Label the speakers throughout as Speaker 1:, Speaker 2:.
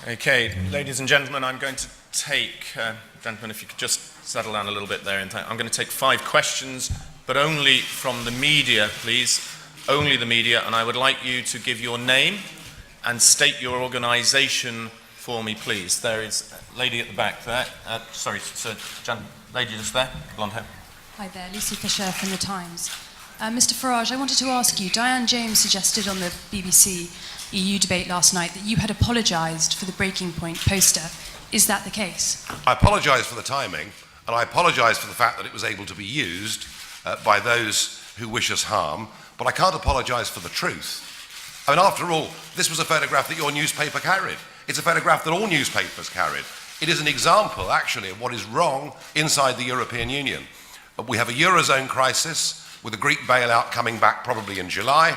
Speaker 1: Okay, ladies and gentlemen, I'm going to take, gentlemen, if you could just settle down a little bit there. I'm going to take 5 questions, but only from the media, please. Only the media, and I would like you to give your name and state your organisation for me, please. There is a lady at the back there. Sorry, sir, lady just there, blonde hair.
Speaker 2: Hi there, Lucy Fisher from The Times. Mr Farage, I wanted to ask you, Diane James suggested on the BBC EU debate last night that you had apologised for the Breaking Point poster. Is that the case?
Speaker 3: I apologise for the timing, and I apologise for the fact that it was able to be used by those who wish us harm, but I can't apologise for the truth. I mean, after all, this was a photograph that your newspaper carried. It's a photograph that all newspapers carried. It is an example, actually, of what is wrong inside the European Union. We have a Eurozone crisis, with a Greek bailout coming back probably in July,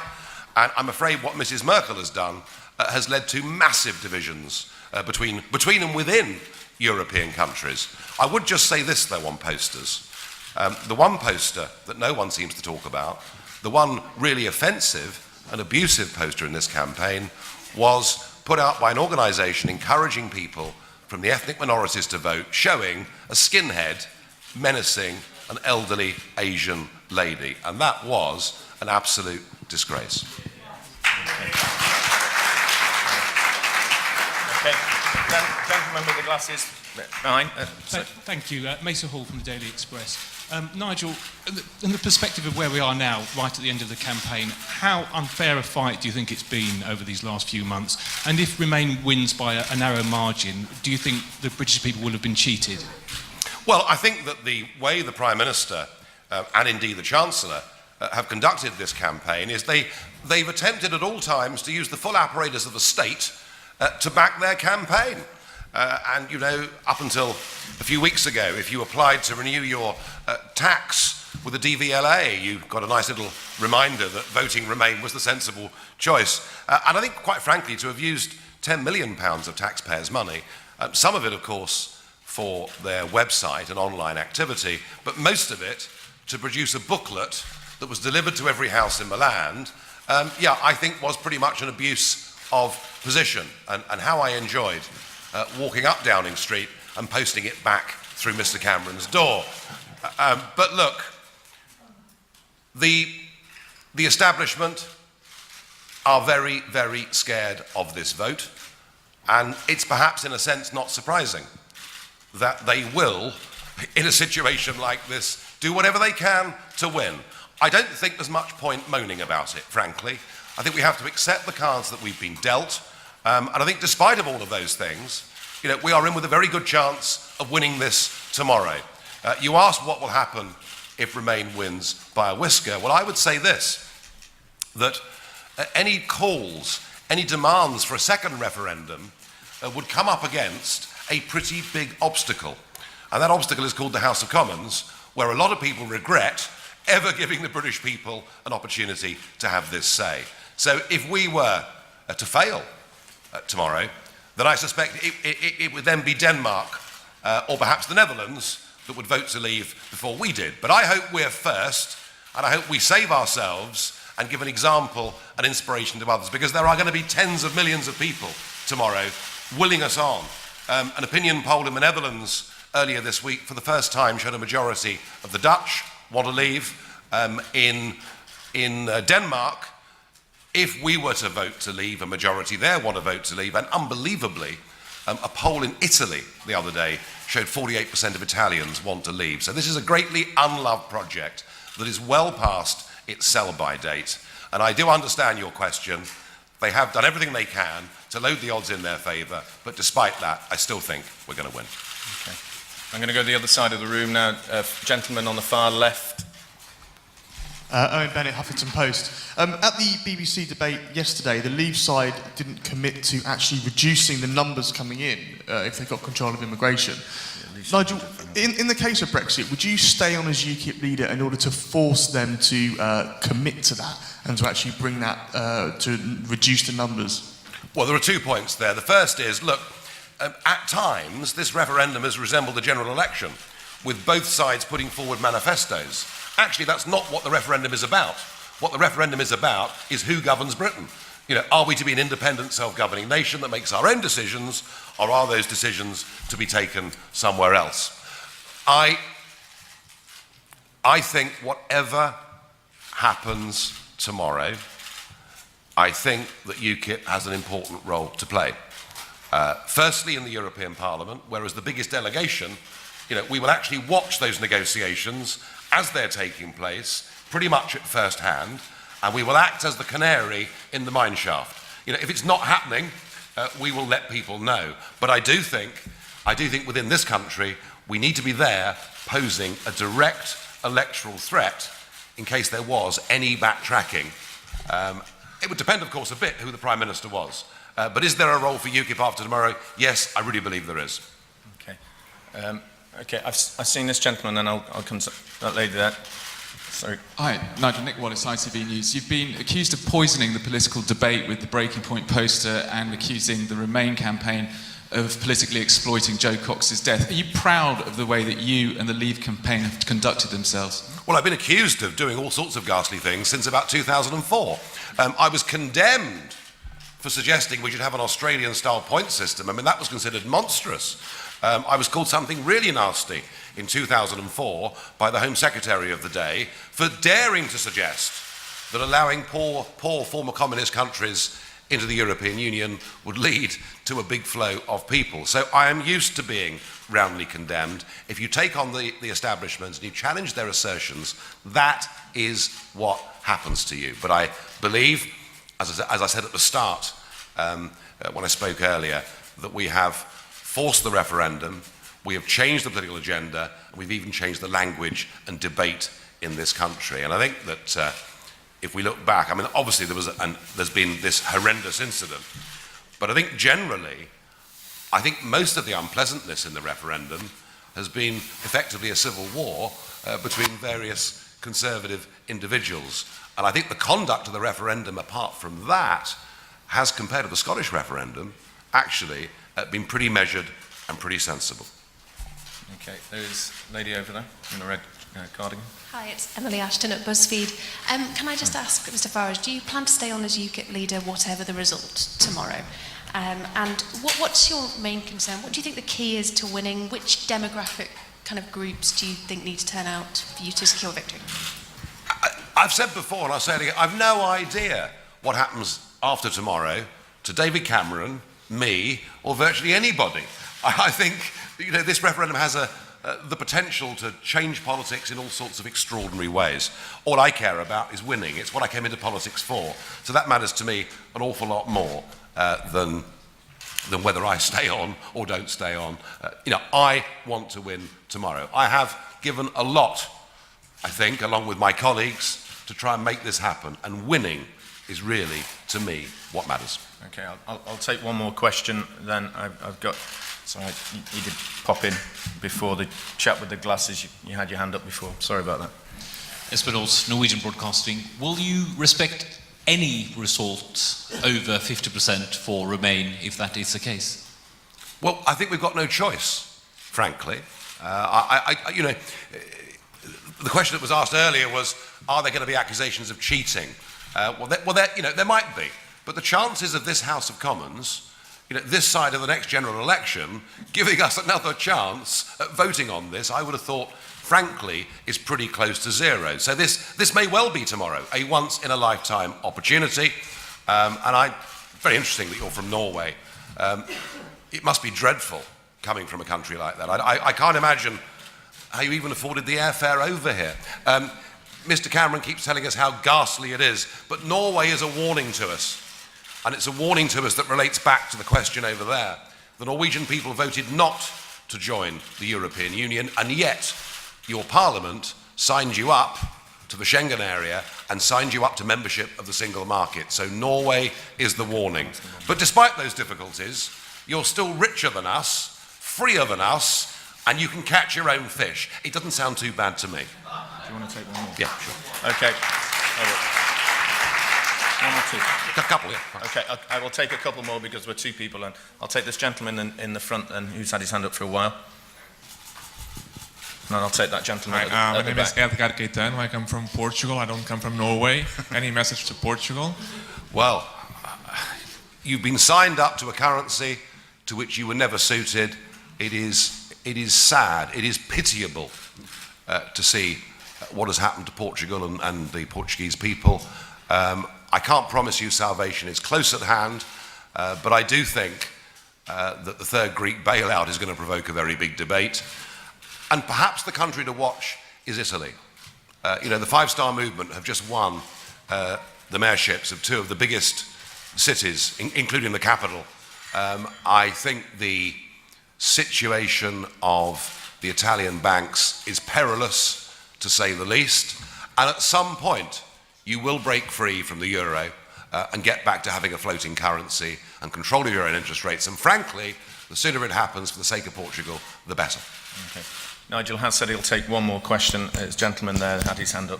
Speaker 3: and I'm afraid what Mrs. Merkel has done has led to massive divisions between and within European countries. I would just say this, though, on posters. The one poster that no one seems to talk about, the one really offensive and abusive poster in this campaign, was put out by an organisation encouraging people from the ethnic minorities to vote, showing a skinhead menacing an elderly Asian lady, and that was an absolute disgrace.
Speaker 1: Okay, gentleman with the glasses behind.
Speaker 4: Thank you. Mesa Hall from the Daily Express. Nigel, in the perspective of where we are now, right at the end of the campaign, how unfair a fight do you think it's been over these last few months? And if Remain wins by a narrow margin, do you think the British people will have been cheated?
Speaker 3: Well, I think that the way the Prime Minister and indeed the Chancellor have conducted this campaign is they've attempted at all times to use the full apparatus of the state to back their campaign. And, you know, up until a few weeks ago, if you applied to renew your tax with the DVLA, you got a nice little reminder that voting Remain was the sensible choice. And I think, quite frankly, to have used £10 million of taxpayers' money, some of it, of course, for their website and online activity, but most of it to produce a booklet that was delivered to every house in the land, I think was pretty much an abuse of position, and how I enjoyed walking up Downing Street and posting it back through Mr. Cameron's door. But look, the establishment are very, very scared of this vote, and it's perhaps in a sense not surprising that they will, in a situation like this, do whatever they can to win. I don't think there's much point moaning about it, frankly. I think we have to accept the cards that we've been dealt, and I think despite of all of those things, you know, we are in with a very good chance of winning this tomorrow. You asked what will happen if Remain wins by a whisker. Well, I would say this, that any calls, any demands for a second referendum would come up against a pretty big obstacle. And that obstacle is called the House of Commons, where a lot of people regret ever giving the British people an opportunity to have this say. So if we were to fail tomorrow, then I suspect it would then be Denmark or perhaps the Netherlands that would vote to leave before we did. But I hope we're first, and I hope we save ourselves and give an example and inspiration to others, because there are going to be tens of millions of people tomorrow willing us on. An opinion poll in the Netherlands earlier this week for the first time showed a majority of the Dutch want to leave. In Denmark, if we were to vote to leave, a majority there want to vote to leave, and unbelievably, a poll in Italy the other day showed 48% of Italians want to leave. So this is a greatly unloved project that is well past its sell-by date. And I do understand your question. They have done everything they can to load the odds in their favour, but despite that, I still think we're going to win.
Speaker 1: Okay. I'm going to go to the other side of the room now. Gentleman on the far left.
Speaker 5: Owen Bennett, Huffington Post. At the BBC debate yesterday, the Leave side didn't commit to actually reducing the numbers coming in if they got control of immigration. Nigel, in the case of Brexit, would you stay on as UKIP leader in order to force them to commit to that and to actually bring that, to reduce the numbers?
Speaker 3: Well, there are 2 points there. The first is, look, at times this referendum has resembled a general election, with both sides putting forward manifestos. Actually, that's not what the referendum is about. What the referendum is about is who governs Britain. You know, are we to be an independent, self-governing nation that makes our own decisions, or are those decisions to be taken somewhere else? I think whatever happens tomorrow, I think that UKIP has an important role to play. Firstly, in the European Parliament, whereas the biggest delegation, you know, we will actually watch those negotiations as they're taking place, pretty much at first hand, and we will act as the canary in the mine shaft. You know, if it's not happening, we will let people know. But I do think within this country, we need to be there posing a direct electoral threat in case there was any backtracking. It would depend, of course, a bit who the Prime Minister was. But is there a role for UKIP after tomorrow? Yes, I really believe there is.
Speaker 1: Okay. Okay, I've seen this gentleman, and I'll come to that lady there. Sorry.
Speaker 6: Hi, Nigel Wallace, ITV News. You've been accused of poisoning the political debate with the Breaking Point poster and accusing the Remain campaign of politically exploiting Joe Cox's death. Are you proud of the way that you and the Leave campaign have conducted themselves?
Speaker 3: Well, I've been accused of doing all sorts of ghastly things since about 2004. I was condemned for suggesting we should have an Australian-style point system. I mean, that was considered monstrous. I was called something really nasty in 2004 by the Home Secretary of the day for daring to suggest that allowing poor former communist countries into the European Union would lead to a big flow of people. So I am used to being roundly condemned. If you take on the establishments and you challenge their assertions, that is what happens to you. But I believe, as I said at the start, when I spoke earlier, that we have forced the referendum, we have changed the political agenda, and we've even changed the language and debate in this country. And I think that if we look back, I mean, obviously there's been this horrendous incident, but I think generally, I think most of the unpleasantness in the referendum has been effectively a civil war between various conservative individuals. And I think the conduct of the referendum, apart from that, has, compared to the Scottish referendum, actually been pretty measured and pretty sensible.
Speaker 1: Okay, there's a lady over there in a red cardigan.
Speaker 7: Hi, it's Emily Ashton at BuzzFeed. Can I just ask, Mr Farage, do you plan to stay on as UKIP leader whatever the result tomorrow? And what's your main concern? What do you think the key is to winning? Which demographic kind of groups do you think need to turn out for you to secure victory?
Speaker 3: I've said before, and I'll say it again, I've no idea what happens after tomorrow to David Cameron, me, or virtually anybody. I think, you know, this referendum has the potential to change politics in all sorts of extraordinary ways. All I care about is winning. It's what I came into politics for. So that matters to me an awful lot more than whether I stay on or don't stay on. You know, I want to win tomorrow. I have given a lot, I think, along with my colleagues, to try and make this happen. And winning is really, to me, what matters.
Speaker 1: Okay, I'll take one more question then. I've got... Sorry, you did pop in before the chap with the glasses. You had your hand up before. Sorry about that.
Speaker 8: Espen Aas, Norwegian Broadcasting. Will you respect any result over 50% for Remain if that is the case?
Speaker 3: Well, I think we've got no choice, frankly. You know, the question that was asked earlier was, are there going to be accusations of cheating? You know, there might be. But the chances of this House of Commons, you know, this side of the next general election, giving us another chance at voting on this, I would have thought, frankly, is pretty close to zero. So this may well be tomorrow, a once-in-a-lifetime opportunity. Very interesting that you're from Norway. It must be dreadful coming from a country like that. I can't imagine how you even afforded the airfare over here. Mr Cameron keeps telling us how ghastly it is, but Norway is a warning to us. And it's a warning to us that relates back to the question over there. The Norwegian people voted not to join the European Union, and yet your parliament signed you up to the Schengen area and signed you up to membership of the single market. So Norway is the warning. But despite those difficulties, you're still richer than us, freer than us, and you can catch your own fish. It doesn't sound too bad to me.
Speaker 1: Do you want to take one more?
Speaker 3: Yeah, sure.
Speaker 1: Okay. One or two?
Speaker 3: A couple, yeah.
Speaker 1: Okay, I will take a couple more because we're two people, and I'll take this gentleman in the front and who's had his hand up for a while. And I'll take that gentleman at the
Speaker 9: My name
Speaker 1: back.
Speaker 9: is Edgar Caetano. I come from Portugal. I don't come from Norway. Any message to Portugal?
Speaker 3: Well, you've been signed up to a currency to which you were never suited. It is sad, it is pitiable to see what has happened to Portugal and the Portuguese people. I can't promise you salvation is close at hand, but I do think that the third Greek bailout is going to provoke a very big debate. And perhaps the country to watch is Italy. The five-star movement have just won the mayorships of two of the biggest cities, including the capital. I think the situation of the Italian banks is perilous, to say the least. And at some point, you will break free from the euro and get back to having a floating currency and control of your own interest rates. And frankly, the sooner it happens for the sake of Portugal, the better.
Speaker 1: Okay. Nigel has said he'll take one more question. This gentleman there had his hand up.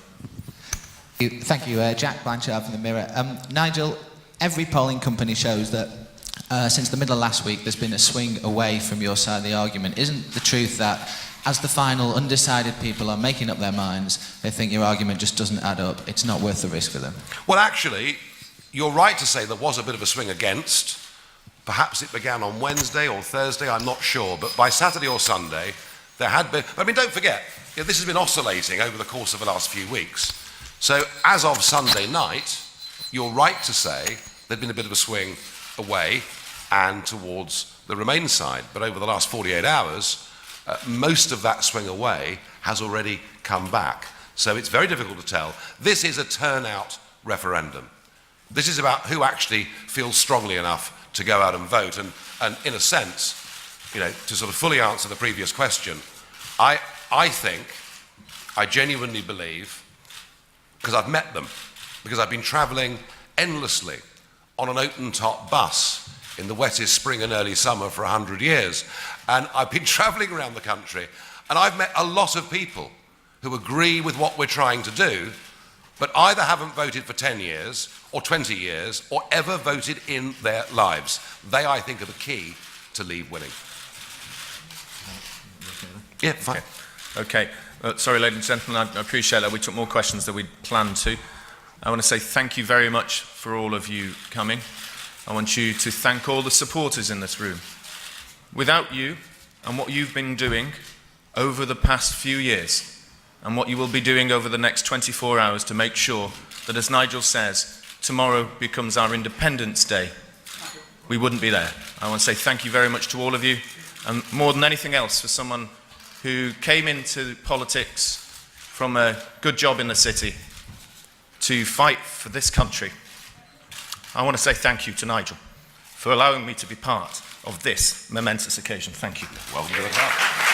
Speaker 9: Thank you. Jack Blanchard from the Mirror. Nigel, every polling company shows that since the middle of last week there's been a swing away from your side of the argument. Isn't the truth that as the final undecided people are making up their minds, they think your argument just doesn't add up? It's not worth the risk for them.
Speaker 3: Well, actually, you're right to say there was a bit of a swing against. Perhaps it began on Wednesday or Thursday, I'm not sure. But by Saturday or Sunday, there had been... I mean, don't forget, this has been oscillating over the course of the last few weeks. So as of Sunday night, you're right to say there'd been a bit of a swing away and towards the Remain side. But over the last 48 hours, most of that swing away has already come back. So it's very difficult to tell. This is a turnout referendum. This is about who actually feels strongly enough to go out and vote. And in a sense, to sort of fully answer the previous question, I genuinely believe, because I've met them, because I've been travelling endlessly on an open-top bus in the wettest spring and early summer for 100 years. And I've been travelling around the country, and I've met a lot of people who agree with what we're trying to do, but either haven't voted for 10 years or 20 years or ever voted in their lives. They, I think, are the key to Leave winning. Yeah, fine.
Speaker 1: Okay. Sorry, ladies and gentlemen, I appreciate that. We took more questions than we'd planned to. I want to say thank you very much for all of you coming. I want you to thank all the supporters in this room. Without you and what you've been doing over the past few years, and what you will be doing over the next 24 hours to make sure that, as Nigel says, tomorrow becomes our Independence Day, we wouldn't be there. I want to say thank you very much to all of you, and more than anything else, for someone who came into politics from a good job in the city to fight for this country. I want to say thank you to Nigel for allowing me to be part of this momentous occasion. Thank you.
Speaker 3: Welcome to the club.